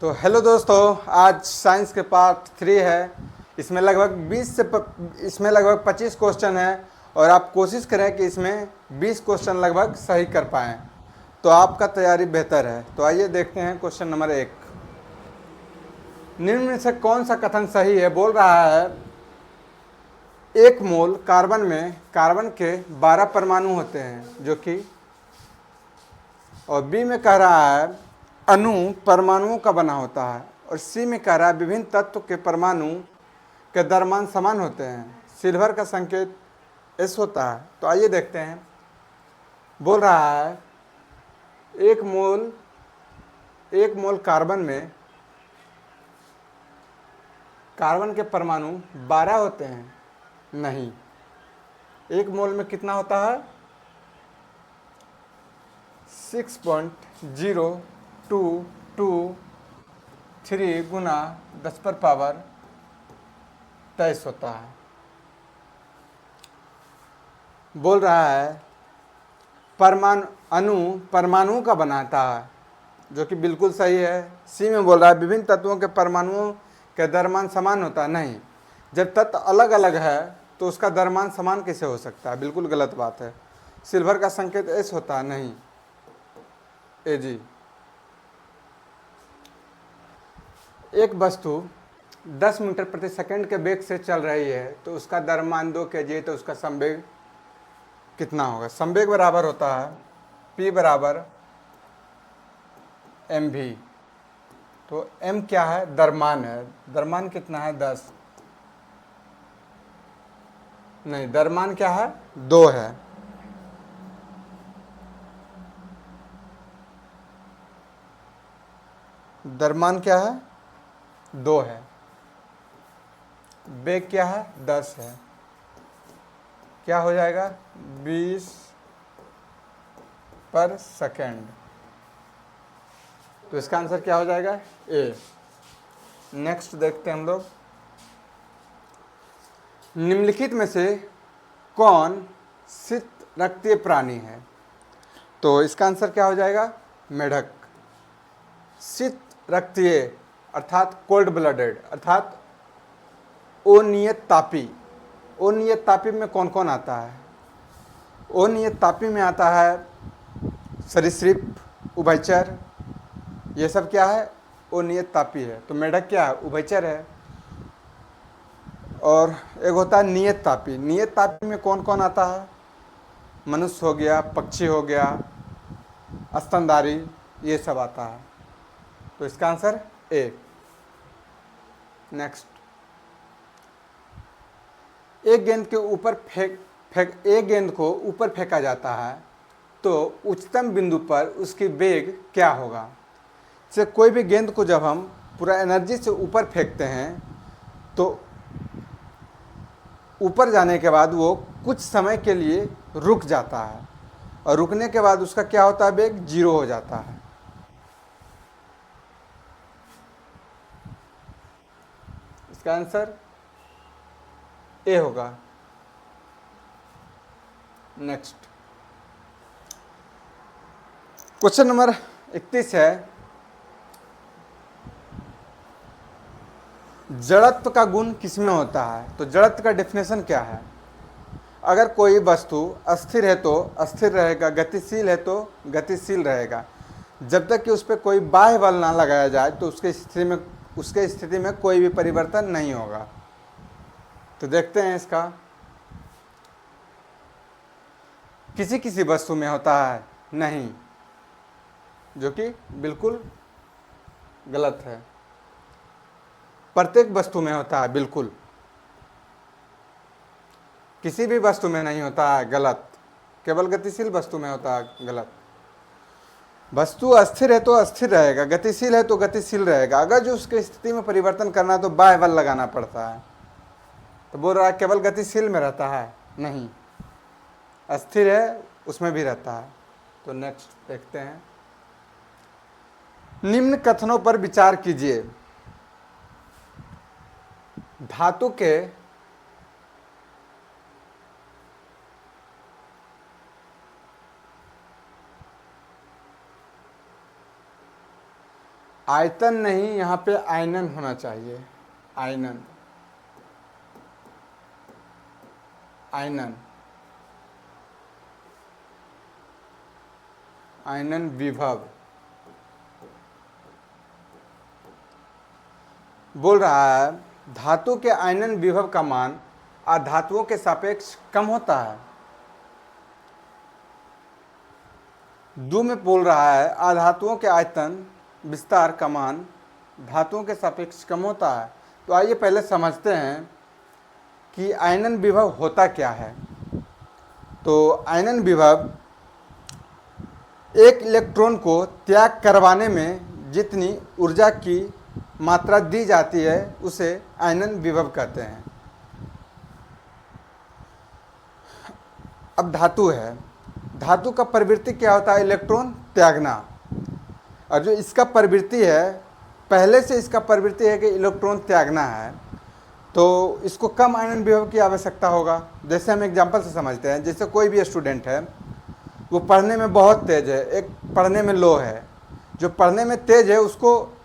तो हेलो दोस्तों, आज साइंस के पार्ट 3 है। इसमें लगभग 25 क्वेश्चन है और आप कोशिश करें कि इसमें 20 क्वेश्चन लगभग सही कर पाएँ, तो आपका तैयारी बेहतर है। तो आइए देखते हैं क्वेश्चन नंबर 1। निम्न में से कौन सा कथन सही है? बोल रहा है एक मोल कार्बन में कार्बन के 12 परमाणु होते हैं, जो कि, और बी में कह रहा है अणु परमाणुओं का बना होता है, और सी में कह रहा है विभिन्न तत्व के परमाणु के द्रव्यमान समान होते हैं। सिल्वर का संकेत एस होता है। तो आइए देखते हैं। बोल रहा है एक मोल कार्बन में कार्बन के परमाणु 12 होते हैं। नहीं, एक मोल में कितना होता है? 6.0223 गुना 10⁻23 होता है। बोल रहा है अणु परमाणुओं का बनाता है, जो कि बिल्कुल सही है। सी में बोल रहा है विभिन्न तत्वों के परमाणुओं के द्रव्यमान समान होता है। नहीं, जब तत्व अलग अलग है तो उसका द्रव्यमान समान कैसे हो सकता है? बिल्कुल गलत बात है। सिल्वर का संकेत एस होता है। नहीं, ए जी। एक वस्तु 10 मीटर प्रति सेकंड के वेग से चल रही है, तो उसका द्रव्यमान 2 kg है, तो उसका संवेग कितना होगा? संवेग बराबर होता है P बराबर mv। तो m क्या है? द्रव्यमान है। द्रव्यमान कितना है? 10। नहीं, द्रव्यमान क्या है? 2 है। द्रव्यमान क्या है? 2 है। वेग क्या है? 10 है। क्या हो जाएगा? 20 पर सेकेंड। तो इसका आंसर क्या हो जाएगा? ए। नेक्स्ट देखते हैं हम लोग। निम्नलिखित में से कौन शीत रक्तीय प्राणी है? तो इसका आंसर क्या हो जाएगा? मेढक। शीत रक्तीय अर्थात कोल्ड ब्लडेड, अर्थात अनियत तापी। अनियत तापी में कौन कौन आता है? अनियत तापी में आता है सरीसृप, उभयचर। ये सब क्या है? अनियत तापी है। तो मेढक क्या है? उभयचर है। और एक होता है नियत तापी। नियत तापी में कौन कौन आता है? मनुष्य हो गया, पक्षी हो गया, स्तनधारी, ये सब आता है। तो इसका आंसर ए। नेक्स्ट। एक गेंद के ऊपर एक गेंद को ऊपर फेंका जाता है, तो उच्चतम बिंदु पर उसकी वेग क्या होगा? से कोई भी गेंद को जब हम पूरा एनर्जी से ऊपर फेंकते हैं, तो ऊपर जाने के बाद वो कुछ समय के लिए रुक जाता है, और रुकने के बाद उसका क्या होता है? वेग 0 हो जाता है। इसका आंसर ए होगा। नेक्स्ट क्वेश्चन नंबर 31 है, जड़त्व का गुण किसमें होता है? तो जड़त्व का डेफिनेशन क्या है? अगर कोई वस्तु अस्थिर है तो अस्थिर रहेगा, गतिशील है तो गतिशील रहेगा। जब तक कि उस पर कोई बाह्य बल ना लगाया जाए, तो उसके स्थिति में कोई भी परिवर्तन नहीं होगा। तो देखते हैं इसका। किसी किसी वस्तु में होता है। नहीं, जो कि बिल्कुल गलत है। प्रत्येक वस्तु में होता है। बिल्कुल किसी भी वस्तु में नहीं होता है। गलत। केवल गतिशील वस्तु में होता है। गलत। वस्तु अस्थिर है तो अस्थिर रहेगा, गतिशील है तो गतिशील रहेगा। अगर जो उसके स्थिति में परिवर्तन करना है तो बाह्य बल लगाना पड़ता है। तो बोल रहा है केवल गतिशील में रहता है। नहीं, अस्थिर है उसमें भी रहता है। तो नेक्स्ट देखते हैं। निम्न कथनों पर विचार कीजिए। धातु के आयतन नहीं, यहाँ पे आयनन होना चाहिए। आयनन, आयनन, आयनन विभव। बोल रहा है धातु के आयनन विभव का मान अधातुओं के सापेक्ष कम होता है। दो में बोल रहा है अधातुओं के आयतन विस्तार का मान धातुओं के सापेक्ष कम होता है। तो आइए पहले समझते हैं कि आयनन विभव होता क्या है। तो आयनन विभव एक इलेक्ट्रॉन को त्याग करवाने में जितनी ऊर्जा की मात्रा दी जाती है उसे आयनन विभव कहते हैं। अब धातु है, धातु का प्रवृत्ति क्या होता है? इलेक्ट्रॉन त्यागना। और जो इसका प्रवृत्ति है, पहले से इसका प्रवृत्ति है कि इलेक्ट्रॉन त्यागना है, तो इसको कम आयनन विभव की आवश्यकता होगा। जैसे हम एग्जांपल से समझते हैं, जैसे कोई भी स्टूडेंट है, वो पढ़ने में बहुत तेज है, एक पढ़ने में लो है। जो पढ़ने में तेज है उसको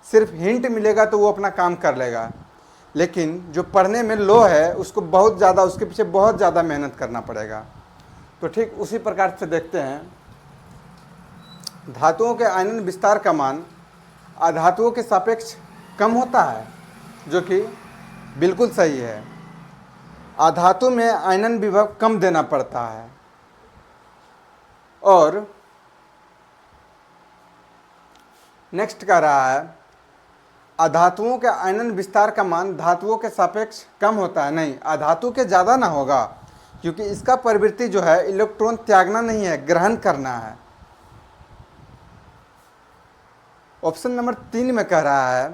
सिर्फ हिंट मिलेगा तो वो अपना काम कर लेगा, लेकिन जो पढ़ने में लो है उसको बहुत ज़्यादा, उसके पीछे बहुत ज़्यादा मेहनत करना पड़ेगा। तो ठीक उसी प्रकार से देखते हैं, धातुओं के आयनन विस्तार का मान अधातुओं के सापेक्ष कम होता है, जो कि बिल्कुल सही है। अधातु में आयनन विभव कम देना पड़ता है और नेक्स्ट कह रहा है अधातुओं के आयनन विस्तार का मान धातुओं के सापेक्ष कम होता है। नहीं, अधातु के ज़्यादा ना होगा, क्योंकि इसका प्रवृत्ति जो है इलेक्ट्रॉन त्यागना नहीं है, ग्रहण करना है। ऑप्शन नंबर 3 में कह रहा है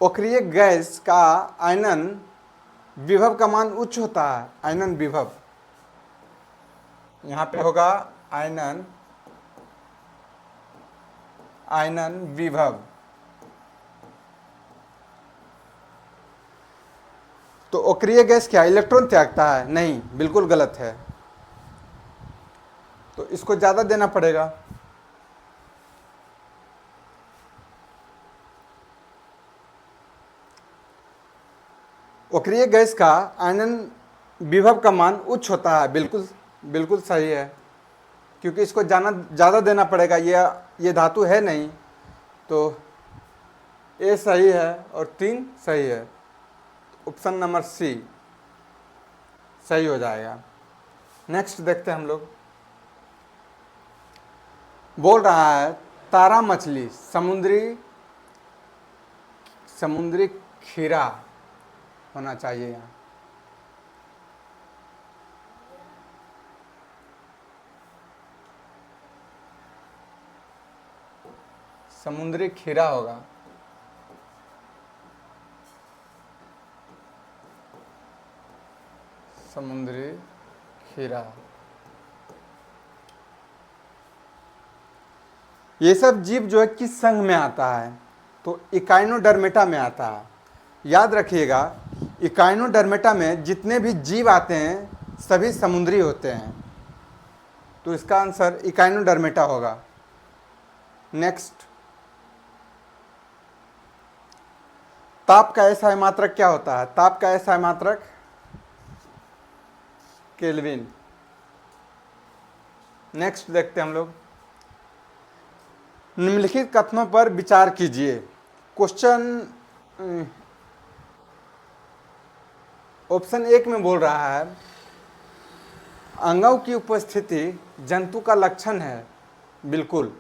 अक्रिय गैस का आयनन विभव का मान उच्च होता है। आयनन विभव यहाँ पे होगा आयनन, आयनन विभव। तो अक्रिय गैस क्या इलेक्ट्रॉन त्यागता है? नहीं, बिल्कुल गलत है। तो इसको ज़्यादा देना पड़ेगा। अक्रिय गैस का आयनन विभव का मान उच्च होता है। बिल्कुल बिल्कुल सही है, क्योंकि इसको ज़्यादा देना पड़ेगा। ये धातु है नहीं, तो ए सही है और 3 सही है। ऑप्शन नंबर सी सही हो जाएगा। नेक्स्ट देखते हैं हम लोग। बोल रहा है तारा मछली समुद्री खीरा होना चाहिए यहाँ। समुद्री खीरा होगा। समुद्री खीरा। ये सब जीव जो है किस संघ में आता है? तो इकाइनोडर्मेटा में आता है। याद रखिएगा, इकाइनोडर्मेटा में जितने भी जीव आते हैं सभी समुद्री होते हैं, तो इसका आंसर इकाइनोडर्मेटा होगा। नेक्स्ट, ताप का एसआई मात्रक क्या होता है? ताप का एसआई मात्रक केल्विन। नेक्स्ट देखते हैं हम लोग। निम्नलिखित कथनों पर विचार कीजिए। क्वेश्चन ऑप्शन 1 में बोल रहा है अंगों की उपस्थिति जंतु का लक्षण है। बिल्कुल,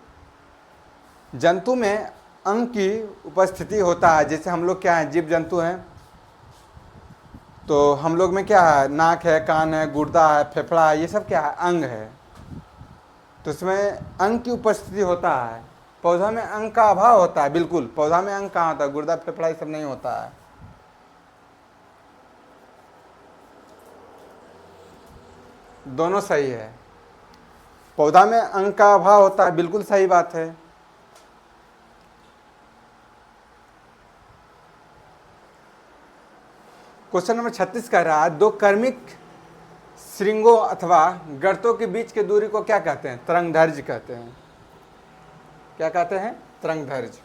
जंतु में अंग की उपस्थिति होता है। जैसे हम लोग क्या हैं, जीव जंतु हैं, तो हम लोग में क्या है, नाक है, कान है, गुर्दा है, फेफड़ा है, ये सब क्या है, अंग है। तो इसमें अंग की उपस्थिति होता है। पौधा में अंग का अभाव होता है। बिल्कुल, पौधा में अंग कहाँ होता है? गुर्दा, फेफड़ा ये सब नहीं होता है। दोनों सही है। पौधा में अंग का अभाव होता है, बिल्कुल सही बात है। क्वेश्चन नंबर 36 कह रहा है दो कर्मिक श्रृंगों अथवा गर्तों के बीच की दूरी को क्या कहते हैं? तरंगदैर्घ्य कहते हैं। क्या कहते हैं? तरंगदैर्घ्य।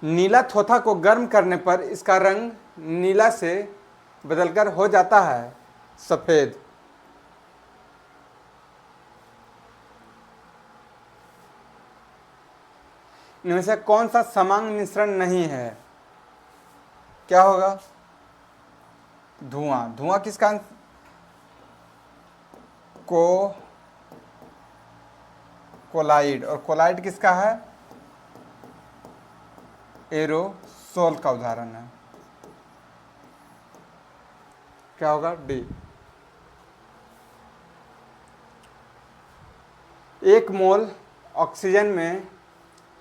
नीला थोथा को गर्म करने पर इसका रंग नीला से बदलकर हो जाता है सफेद। इनमें से कौन सा समान मिश्रण नहीं है? क्या होगा? धुआं। धुआं किसका? कोलाइड। और कोलाइड किसका है? एरोसोल का उदाहरण है। क्या होगा? डी। 1 मोल ऑक्सीजन में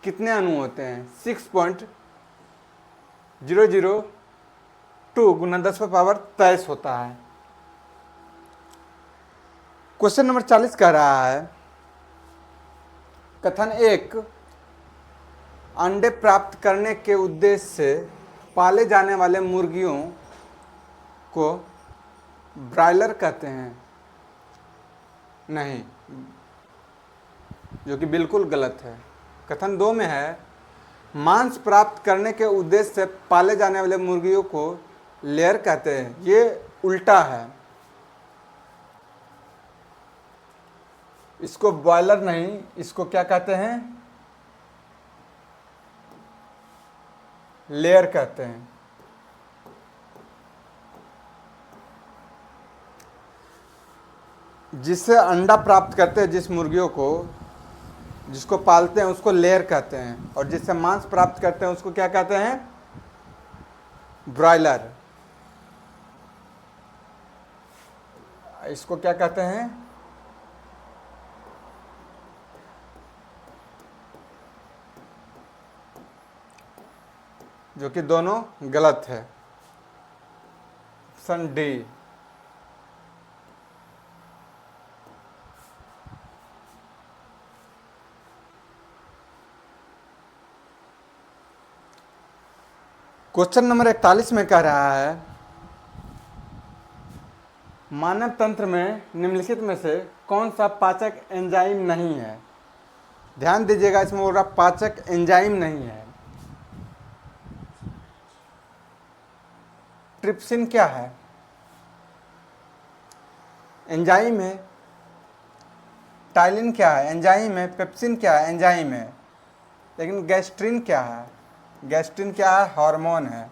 कितने अणु होते हैं? 6.002 गुना 10⁻23 होता है। क्वेश्चन नंबर 40 कह रहा है, कथन 1, अंडे प्राप्त करने के उद्देश्य से पाले जाने वाले मुर्गियों को ब्रायलर कहते हैं। नहीं, जो कि बिल्कुल गलत है। कथन 2 में है, मांस प्राप्त करने के उद्देश्य से पाले जाने वाले मुर्गियों को लेयर कहते हैं। ये उल्टा है। इसको बॉयलर नहीं, इसको क्या कहते हैं? लेयर कहते हैं। जिससे अंडा प्राप्त करते हैं, जिस मुर्गियों को, जिसको पालते हैं, उसको लेयर कहते हैं। और जिससे मांस प्राप्त करते हैं उसको क्या कहते हैं? ब्रॉयलर। इसको क्या कहते हैं? जो कि दोनों गलत है। Option D. क्वेश्चन नंबर 41 में कह रहा है, मानव तंत्र में निम्नलिखित में से कौन सा पाचक एंजाइम नहीं है? ध्यान दीजिएगा, इसमें बोल रहा पाचक एंजाइम नहीं है। ट्रिप्सिन क्या है? एंजाइम है। टाइलिन क्या है? एंजाइम है। पेप्सिन क्या है? एंजाइम है। लेकिन गैस्ट्रिन क्या है? गैस्ट्रिन क्या है? हार्मोन है।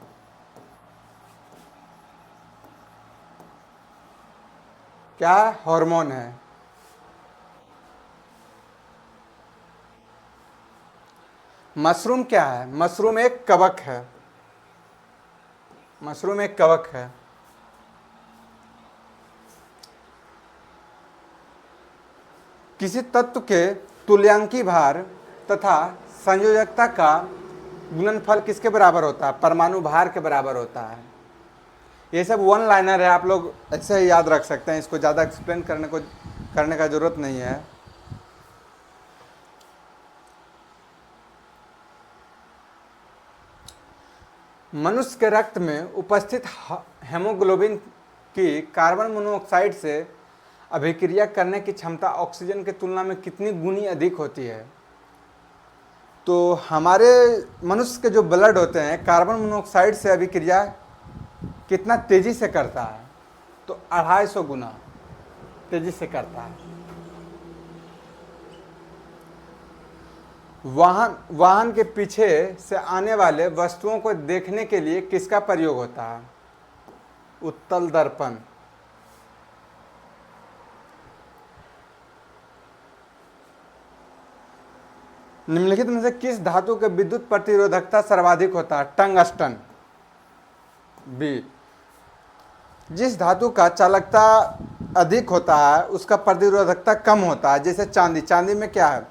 क्या है? हार्मोन है। मशरूम क्या है? मशरूम एक कवक है। मशरूम एक कवक है। किसी तत्व के तुल्यांकी भार तथा संयोजकता का गुणनफल किसके बराबर होता है? परमाणु भार के बराबर होता है। ये सब वन लाइनर है, आप लोग ऐसे ही याद रख सकते हैं। इसको ज़्यादा एक्सप्लेन करने का जरूरत नहीं है। मनुष्य के रक्त में उपस्थित हेमोग्लोबिन की कार्बन मोनोऑक्साइड से अभिक्रिया करने की क्षमता ऑक्सीजन की तुलना में कितनी गुनी अधिक होती है? तो हमारे मनुष्य के जो ब्लड होते हैं, कार्बन मोनोऑक्साइड से अभिक्रिया कितना तेजी से करता है? तो 250 गुना तेजी से करता है। वाहन के पीछे से आने वाले वस्तुओं को देखने के लिए किसका प्रयोग होता है? उत्तल दर्पण। निम्नलिखित में से किस धातु के विद्युत प्रतिरोधकता सर्वाधिक होता है? टंगस्टन। बी। जिस धातु का चालकता अधिक होता है उसका प्रतिरोधकता कम होता है। जैसे चांदी। चांदी में क्या है?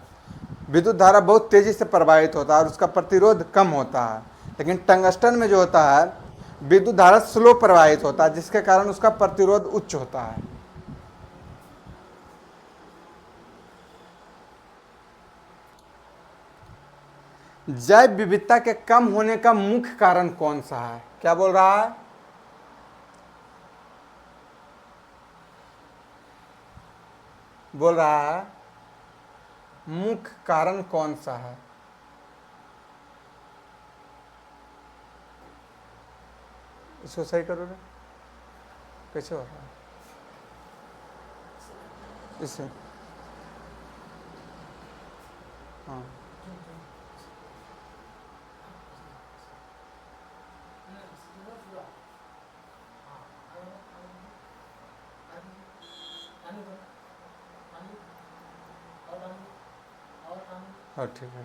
विद्युत धारा बहुत तेजी से प्रवाहित होता है और उसका प्रतिरोध कम होता है। लेकिन टंगस्टन में जो होता है, विद्युत धारा स्लो प्रवाहित होता है, जिसके कारण उसका प्रतिरोध उच्च होता है। जैव विविधता के कम होने का मुख्य कारण कौन सा है? क्या बोल रहा है? बोल रहा है मुख्य कारण कौन सा है? इसको सही करो रे, कैसे हो रहा है इससे? हाँ हाँ ठीक है।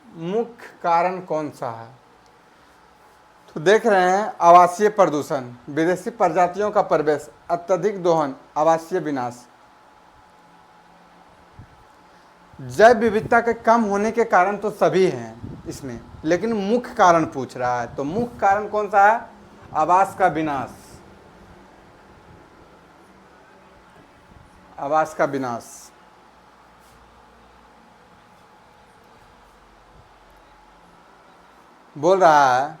मुख्य कारण कौन सा है? तो देख रहे हैं, आवासीय प्रदूषण, विदेशी प्रजातियों का प्रवेश, अत्यधिक दोहन, आवासीय विनाश। जैव विविधता के कम होने के कारण तो सभी हैं इसमें, लेकिन मुख्य कारण पूछ रहा है, तो मुख्य कारण कौन सा है? आवास का विनाश, आवास का विनाश। बोल रहा है,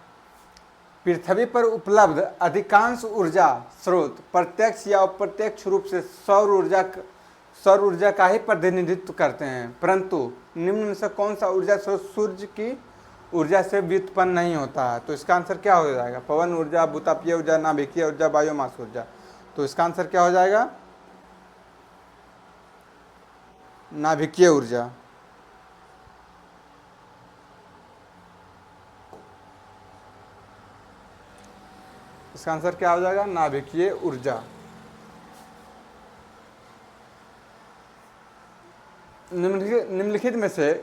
पृथ्वी पर उपलब्ध अधिकांश ऊर्जा स्रोत प्रत्यक्ष या अप्रत्यक्ष रूप से सौर ऊर्जा का ही प्रतिनिधित्व करते हैं, परंतु निम्न में से कौन सा ऊर्जा स्रोत सूर्य की ऊर्जा से व्युत्पन्न नहीं होता है? तो इसका आंसर क्या हो जाएगा? पवन ऊर्जा, भूतापीय ऊर्जा, नाभिकीय ऊर्जा, बायोमास ऊर्जा। तो इसका आंसर क्या हो जाएगा? नाभिकीय ऊर्जा। इसका आंसर क्या हो जाएगा? नाभिकीय ऊर्जा। निम्नलिखित में से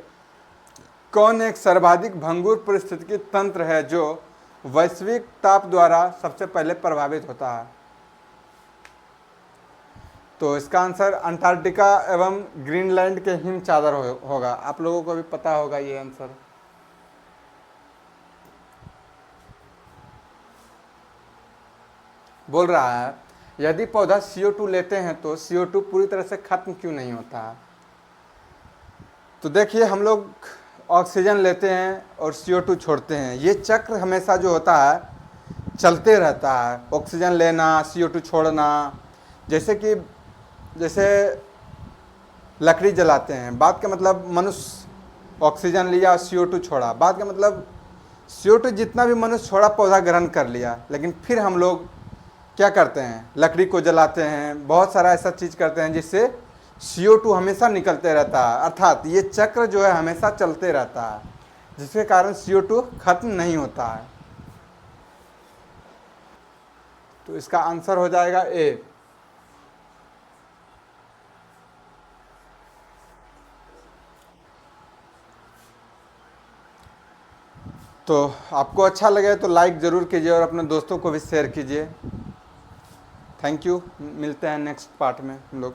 कौन एक सर्वाधिक भंगुर पारिस्थितिकी तंत्र है जो वैश्विक ताप द्वारा सबसे पहले प्रभावित होता है? तो इसका आंसर अंटार्कटिका एवं ग्रीनलैंड के हिम चादर होगा। आप लोगों को भी पता होगा ये आंसर। बोल रहा है, यदि पौधा CO2 लेते हैं तो CO2 पूरी तरह से खत्म क्यों नहीं होता है? तो देखिए, हम लोग ऑक्सीजन लेते हैं और CO2 छोड़ते हैं, ये चक्र हमेशा जो होता है चलते रहता है। ऑक्सीजन लेना, CO2 छोड़ना, जैसे लकड़ी जलाते हैं, बात का मतलब मनुष्य ऑक्सीजन लिया, CO2 छोड़ा, बात का मतलब CO2 जितना भी मनुष्य छोड़ा पौधा ग्रहण कर लिया, लेकिन फिर हम लोग क्या करते हैं? लकड़ी को जलाते हैं, बहुत सारा ऐसा चीज़ करते हैं जिससे CO2 हमेशा निकलते रहता है, अर्थात ये चक्र जो है हमेशा चलते रहता है, जिसके कारण CO2 खत्म नहीं होता है। तो इसका आंसर हो जाएगा ए। तो आपको अच्छा लगे तो लाइक ज़रूर कीजिए और अपने दोस्तों को भी शेयर कीजिए। Thank you. मिलते हैं नेक्स्ट पार्ट में हम लोग।